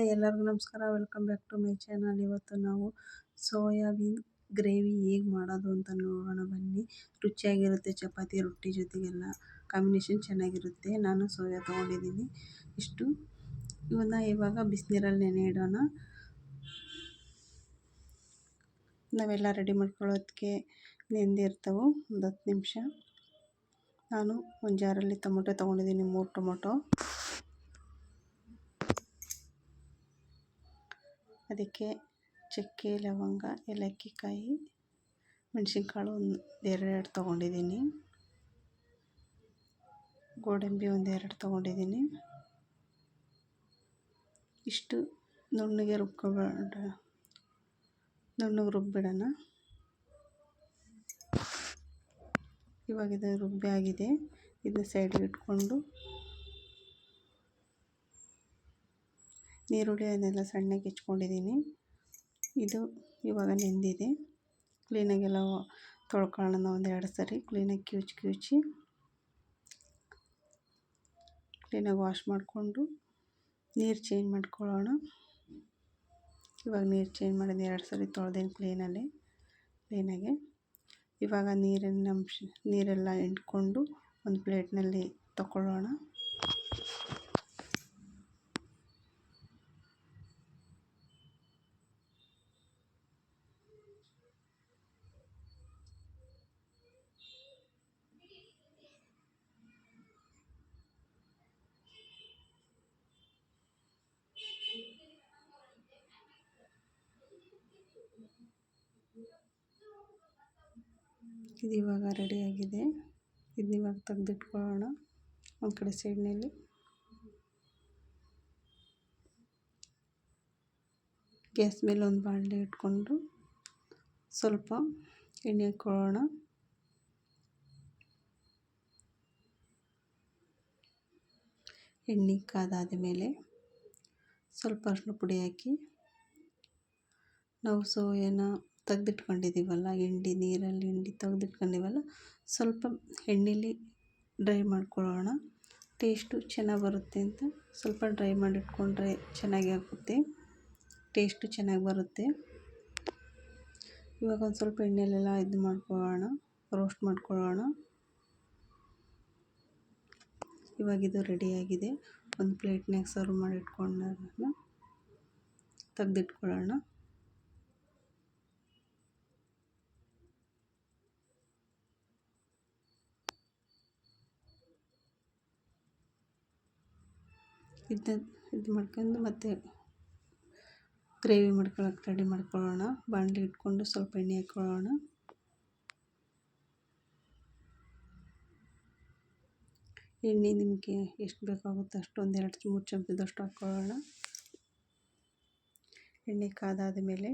ಎಲ್ಲರಿಗೂ ನಮಸ್ಕಾರ. Welcome back to my channel. ಇವತ್ತು ನಾವು ಸೋಯಾಬೀನ್ ಗ್ರೇವಿ ಹೇಗೆ ಮಾಡೋದು ಅಂತ ನೋಡೋಣ ಬನ್ನಿ. ರುಚಿಯಾಗಿರುತ್ತೆ, ಚಪಾತಿ ರೊಟ್ಟಿ ಜೊತೆಗೆಲ್ಲ ಕಾಂಬಿನೇಷನ್ ಚೆನ್ನಾಗಿರುತ್ತೆ. ನಾನು ಸೋಯಾ ತೊಗೊಂಡಿದ್ದೀನಿ ಇಷ್ಟು. ಇವನ್ನ ಇವಾಗ ಬಿಸಿನೀರಲ್ಲಿ ನೆನೆ ಇಡೋಣ. ನಾವೆಲ್ಲ ರೆಡಿ ಮಾಡ್ಕೊಳ್ಳೋದಕ್ಕೆ ನೆಂದಿರ್ತವೆ ಒಂದು 10 ನಿಮಿಷ. ನಾನು ಒಂದು ಜಾರಲ್ಲಿ ಟೊಮೊಟೊ ತೊಗೊಂಡಿದ್ದೀನಿ, 3 ಟೊಮೊಟೊ. ಅದಕ್ಕೆ ಚಕ್ಕೆ, ಲವಂಗ, ಏಲಕ್ಕಿ ಕಾಯಿ, ಮೆಣಸಿನ್ಕಾಳು ಒಂದು 2 ತೊಗೊಂಡಿದ್ದೀನಿ. ಗೋಡಂಬಿ ಒಂದು 2 ತೊಗೊಂಡಿದ್ದೀನಿ. ಇಷ್ಟು ನುಣ್ಣಗೆ ರುಬ್ಬಿಡೋಣ. ಇವಾಗ ಇದು ರುಬ್ಬಿ ಆಗಿದೆ. ಇದನ್ನ ಸೈಡಿಗೆ ಇಟ್ಕೊಂಡು ನೀರುಳ್ಳಿ ಅದನ್ನೆಲ್ಲ ಸಣ್ಣಗೆ ಹೆಚ್ಕೊಂಡಿದ್ದೀನಿ. ಇದು ಇವಾಗ ನೆಂದಿದೆ. ಕ್ಲೀನಾಗೆಲ್ಲ ತೊಳ್ಕೊಳ್ಳೋಣ. ಒಂದು 2 ಸರಿ ಕ್ಲೀನಾಗಿ ಕಿವುಚಿ ಕ್ಲೀನಾಗಿ ವಾಶ್ ಮಾಡಿಕೊಂಡು ನೀರು ಚೇಂಜ್ ಮಾಡ್ಕೊಳ್ಳೋಣ. ಇವಾಗ ನೀರು ಚೇಂಜ್ ಮಾಡಿದ 2 ಸರಿ ತೊಳೆದೇನು ಕ್ಲೀನಾಗೆ. ಇವಾಗ ನೀರೆಲ್ಲ ಹಿಂಡ್ಕೊಂಡು ಒಂದು ಪ್ಲೇಟ್ನಲ್ಲಿ ತಗೊಳ್ಳೋಣ. ಇದು ಇವಾಗ ರೆಡಿಯಾಗಿದೆ. ಇದನ್ನ ಇವಾಗ ತೆಗೆದಿಟ್ಕೊಳ್ಳೋಣ ಒಂದು ಕಡೆ ಸೈಡ್ನಲ್ಲಿ. ಗ್ಯಾಸ್ ಮೇಲೆ ಒಂದು ಬಾಣಲೆ ಇಟ್ಕೊಂಡು ಸ್ವಲ್ಪ ಎಣ್ಣೆ ಹಾಕ್ಕೊಳ್ಳೋಣ. ಎಣ್ಣೆ ಕಾದಾದ ಮೇಲೆ ಸ್ವಲ್ಪ ಅರಿಶಿನ ಪುಡಿ ಹಾಕಿ, ನಾವು ಸೋಯಾನ ತೆಗೆದಿಟ್ಕೊಂಡಿದ್ದೀವಲ್ಲ, ನೀರಲ್ಲಿ ಹಿಂಡಿ ತೆಗೆದಿಟ್ಕೊಂಡಿವಲ್ಲ, ಸ್ವಲ್ಪ ಎಣ್ಣೆಲಿ ಡ್ರೈ ಮಾಡ್ಕೊಳ್ಳೋಣ. ಟೇಸ್ಟು ಚೆನ್ನಾಗಿ ಬರುತ್ತೆ ಅಂತ ಸ್ವಲ್ಪ ಡ್ರೈ ಮಾಡಿಟ್ಕೊಂಡ್ರೆ ಚೆನ್ನಾಗಿ ಆಗುತ್ತೆ, ಟೇಸ್ಟು ಚೆನ್ನಾಗಿ ಬರುತ್ತೆ. ಇವಾಗ ಒಂದು ಸ್ವಲ್ಪ ಎಣ್ಣೆಲೆಲ್ಲ ಇದು ಮಾಡ್ಕೊಳ್ಳೋಣ, ರೋಸ್ಟ್ ಮಾಡ್ಕೊಳ್ಳೋಣ. ಇವಾಗ ಇದು ರೆಡಿಯಾಗಿದೆ. ಒಂದು ಪ್ಲೇಟ್ನಾಗ ಸರ್ವ್ ಮಾಡಿ ಇಟ್ಕೊಂಡಾಗ ತೆಗೆದಿಟ್ಕೊಳ್ಳೋಣ. ಇದು ಮಾಡ್ಕೊಂಡು ಮತ್ತೆ ಗ್ರೇವಿ ಮಾಡ್ಕೊಳ್ಳೋಕೆ ರೆಡಿ ಮಾಡ್ಕೊಳ್ಳೋಣ. ಬಾಣಲಿ ಇಟ್ಕೊಂಡು ಸ್ವಲ್ಪ ಎಣ್ಣೆ ಹಾಕ್ಕೊಳ್ಳೋಣ. ಎಣ್ಣೆ ನಿಮಗೆ ಎಷ್ಟು ಬೇಕಾಗುತ್ತೋ ಅಷ್ಟು ಒಂದು 2-3 ಚಮಚದಷ್ಟು ಹಾಕ್ಕೊಳ್ಳೋಣ. ಎಣ್ಣೆ ಕಾದಾದ ಮೇಲೆ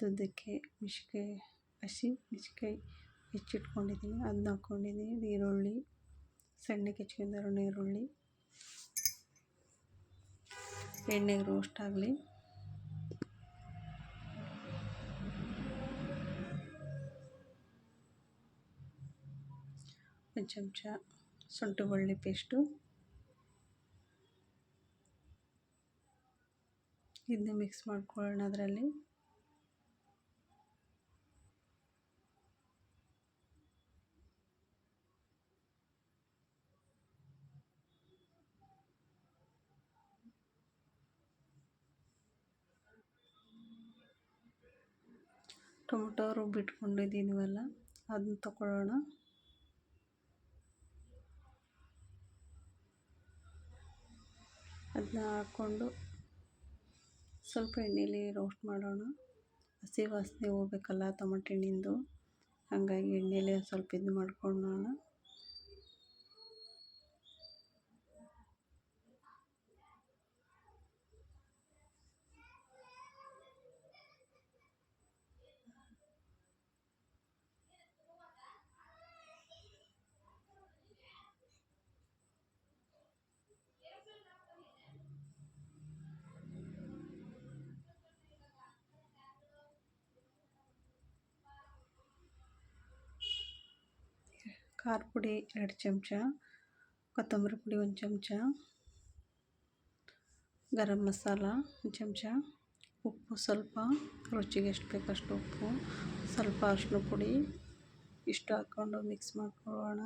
ಉದ್ದಕ್ಕೆ ಹಸಿ ಮೆಣಸಿನ್ಕಾಯಿ ಹೆಚ್ಚಿಟ್ಕೊಂಡಿದ್ದೀನಿ, ಅದನ್ನ ಹಾಕ್ಕೊಂಡಿದ್ದೀನಿ. ಈರುಳ್ಳಿ ಸಣ್ಣಗೆ ಹೆಚ್ಚಿಕೊಂಡಿರೋ ಈರುಳ್ಳಿ ಎಣ್ಣೆಗೆ ರೋಸ್ಟ್ ಆಗಲಿ. ಒಂದು ಚಮಚ ಶುಂಠಿ ಬೆಳ್ಳುಳ್ಳಿ ಪೇಸ್ಟು, ಇದನ್ನ ಮಿಕ್ಸ್ ಮಾಡ್ಕೊಳ್ಳೋಣ. ಅದರಲ್ಲಿ ಟೊಮೊಟೊ ರುಬ್ಬಿಟ್ಕೊಂಡಿದ್ದೀನವಲ್ಲ ಅದನ್ನ ತಗೊಳ್ಳೋಣ. ಅದನ್ನ ಹಾಕ್ಕೊಂಡು ಸ್ವಲ್ಪ ಎಣ್ಣೆಲಿ ರೋಸ್ಟ್ ಮಾಡೋಣ. ಹಸಿ ವಾಸನೆ ಹೋಗ್ಬೇಕಲ್ಲ ಟೊಮೊಟೊ ಹಣ್ಣಿಂದು, ಹಾಗಾಗಿ ಎಣ್ಣೆಲೆ ಸ್ವಲ್ಪ ಇದು ಮಾಡ್ಕೊಳ್ಳೋಣ. ಖಾರ ಪುಡಿ 2 ಚಮಚ, ಕೊತ್ತಂಬರಿ ಪುಡಿ 1 ಚಮಚ, ಗರಂ ಮಸಾಲ 1 ಚಮಚ, ಉಪ್ಪು ಸ್ವಲ್ಪ, ರುಚಿಗೆ ಎಷ್ಟು ಬೇಕಷ್ಟು ಉಪ್ಪು, ಸ್ವಲ್ಪ ಅರಿಶಿನ ಪುಡಿ ಇಷ್ಟು ಹಾಕ್ಕೊಂಡು ಮಿಕ್ಸ್ ಮಾಡ್ಕೊಳ್ಳೋಣ.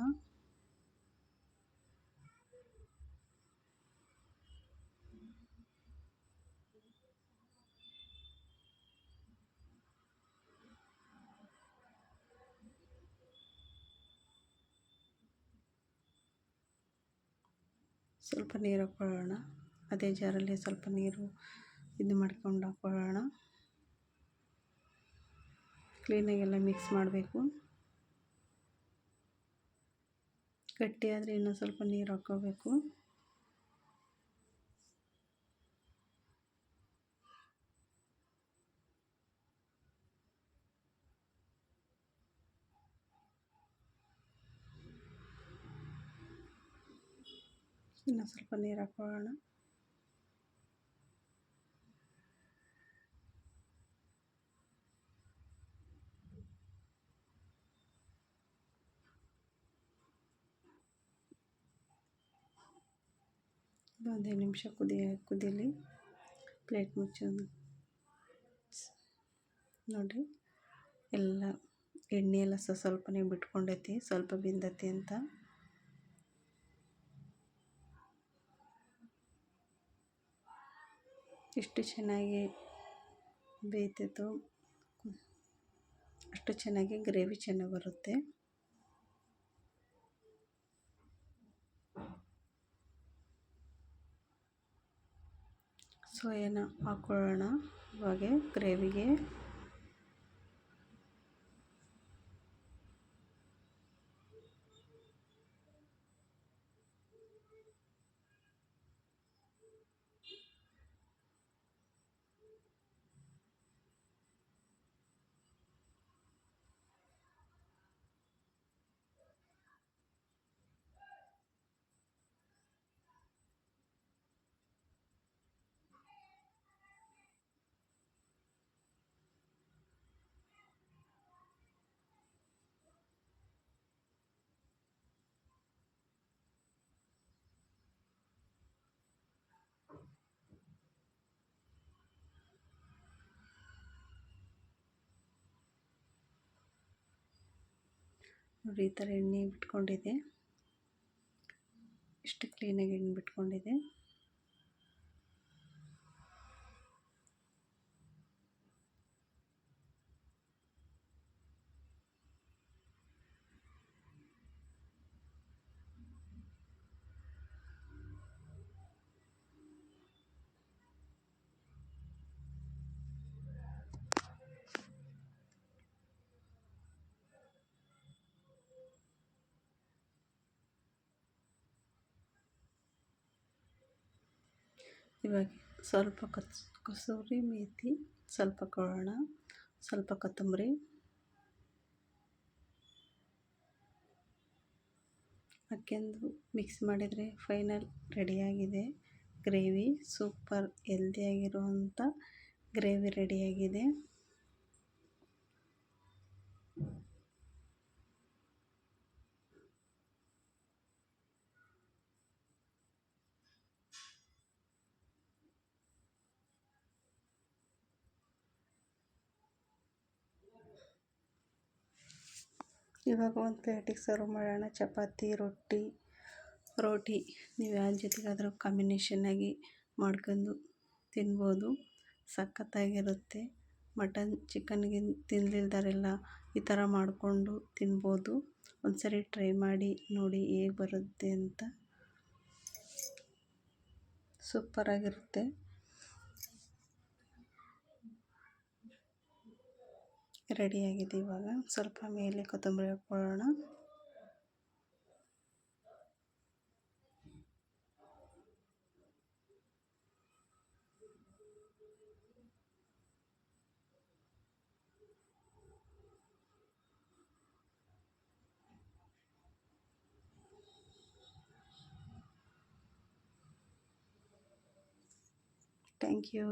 ಸ್ವಲ್ಪ ನೀರು ಹಾಕ್ಕೊಳ್ಳೋಣ. ಅದೇ ಜಾರಲ್ಲಿ ಸ್ವಲ್ಪ ನೀರು ಇದು ಮಾಡ್ಕೊಂಡು ಹಾಕ್ಕೊಳ್ಳೋಣ. ಕ್ಲೀನಾಗೆಲ್ಲ ಮಿಕ್ಸ್ ಮಾಡಬೇಕು. ಗಟ್ಟಿಯಾದರೆ ಇನ್ನೂ ಸ್ವಲ್ಪ ನೀರು ಹಾಕ್ಕೋಬೇಕು. ಇನ್ನೂ ಸ್ವಲ್ಪ ನೀರು ಹಾಕ್ಕೊಳ್ಳೋಣ. ಒಂದು ನಿಮಿಷ ಕುದೀಲಿ. ಪ್ಲೇಟ್ ಮುಚ್ಚೋದು ನೋಡಿ, ಎಲ್ಲ ಎಣ್ಣೆ ಎಲ್ಲ ಸ್ವಲ್ಪನೇ ಬಿಟ್ಕೊಂಡೈತಿ, ಸ್ವಲ್ಪ ಬೆಂದೈತಿ ಅಂತ. ಎಷ್ಟು ಚೆನ್ನಾಗಿ ಬೇಯ್ತೈತೋ ಅಷ್ಟು ಚೆನ್ನಾಗಿ ಗ್ರೇವಿ ಚೆನ್ನಾಗಿ ಬರುತ್ತೆ. ಸೋಯಾನ ಹಾಕ್ಕೊಳ್ಳೋಣ ಇವಾಗ ಗ್ರೇವಿಗೆ. ನೋಡಿ, ಈ ಥರ ಎಣ್ಣೆ ಬಿಟ್ಕೊಂಡಿದೆ, ಇಷ್ಟು ಕ್ಲೀನಾಗಿ ಎಣ್ಣೆ ಬಿಟ್ಕೊಂಡಿದೆ. ಇವಾಗ ಸ್ವಲ್ಪ ಕಸೂರಿ ಮೇಥಿ ಸ್ವಲ್ಪ ಹಾಕ್ಕೊಳ್ಳೋಣ, ಸ್ವಲ್ಪ ಕೊತ್ತಂಬರಿ ಹಾಕ್ಕೊಂಡು ಮಿಕ್ಸ್ ಮಾಡಿದರೆ ಫೈನಲ್ ರೆಡಿಯಾಗಿದೆ ಗ್ರೇವಿ. ಸೂಪರ್ ಹೆಲ್ದಿಯಾಗಿರುವಂಥ ಗ್ರೇವಿ ರೆಡಿಯಾಗಿದೆ. ಇವಾಗ ಒಂದು ಪ್ಲೇಟಿಗೆ ಸರ್ವ್ ಮಾಡೋಣ. ಚಪಾತಿ, ರೋಟಿ ನೀವು ಯಾವ ಜೊತೆಗಾದರೂ ಕಾಂಬಿನೇಷನ್ನಾಗಿ ಮಾಡ್ಕೊಂಡು ತಿನ್ಬೋದು. ಸಖತ್ತಾಗಿರುತ್ತೆ. ಮಟನ್ ಚಿಕನ್ಗೆ ತಿಂದಿಲ್ದವರೆಲ್ಲ ಈ ಥರ ಮಾಡಿಕೊಂಡು ತಿನ್ಬೋದು. ಒಂದು ಸರಿ ಟ್ರೈ ಮಾಡಿ ನೋಡಿ ಹೇಗೆ ಬರುತ್ತೆ ಅಂತ. ಸೂಪರಾಗಿರುತ್ತೆ. ರೆಡಿಯಾಗಿದೆ. ಇವಾಗ ಸ್ವಲ್ಪ ಮೇಲೆ ಕೊತ್ತಂಬರಿ ಹಾಕ್ಕೊಳ್ಳೋಣ. Thank you.